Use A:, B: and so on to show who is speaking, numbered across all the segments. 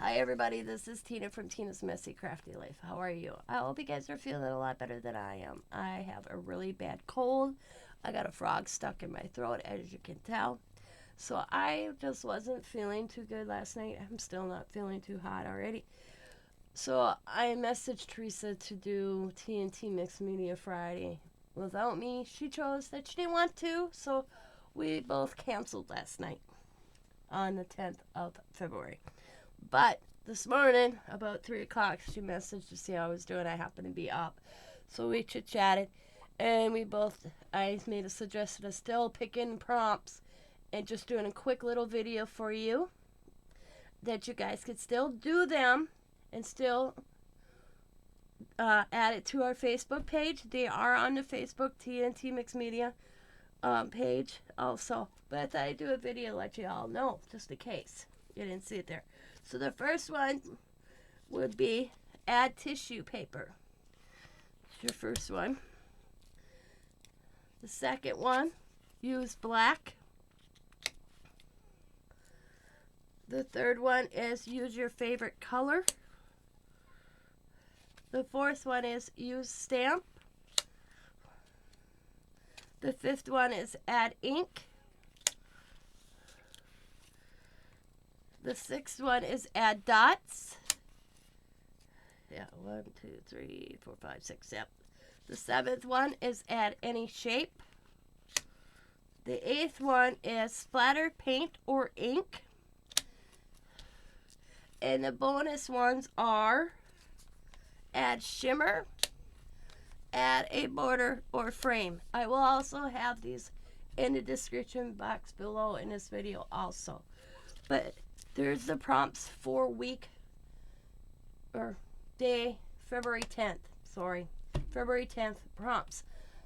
A: Hi everybody, this is Tina from Tina's Messy Crafty Life. How are you? I hope you guys are feeling a lot better than I am. I have a really bad cold. I got a frog stuck in my throat, as you can tell. So I just wasn't feeling too good last night. I'm still not feeling too hot already. So I messaged Teresa to do TNT Mixed Media Friday without me. She chose that she didn't want to, so we both canceled last night on the 10th of February. But this morning, about 3 o'clock, she messaged to see how I was doing. I happened to be up. So we chit-chatted, and I made a suggestion of still picking prompts and just doing a quick little video for you that you guys could still do them and still add it to our Facebook page. They are on the Facebook TNT Mixed Media page also. But I thought I'd do a video to let you all know, just in case you didn't see it there. So the first one would be add tissue paper. That's your first one. The second one, use black. The third one is use your favorite color. The fourth one is use stamp. The fifth one is add ink. The sixth one is add dots. Yeah, 1, 2, 3, 4, 5, 6, yep. The seventh one is add any shape. The eighth one is splatter, paint, or ink. And the bonus ones are add shimmer, add a border or frame. I will also have these in the description box below in this video also. But there's the prompts for day February 10th. February 10th prompts.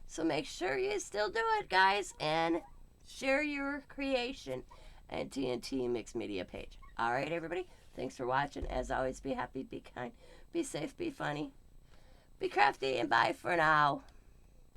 A: So make sure you still do it, guys, and share your creation at TNT Mixed Media page. All right, everybody. Thanks for watching. As always, be happy, be kind, be safe, be funny, be crafty, and bye for now.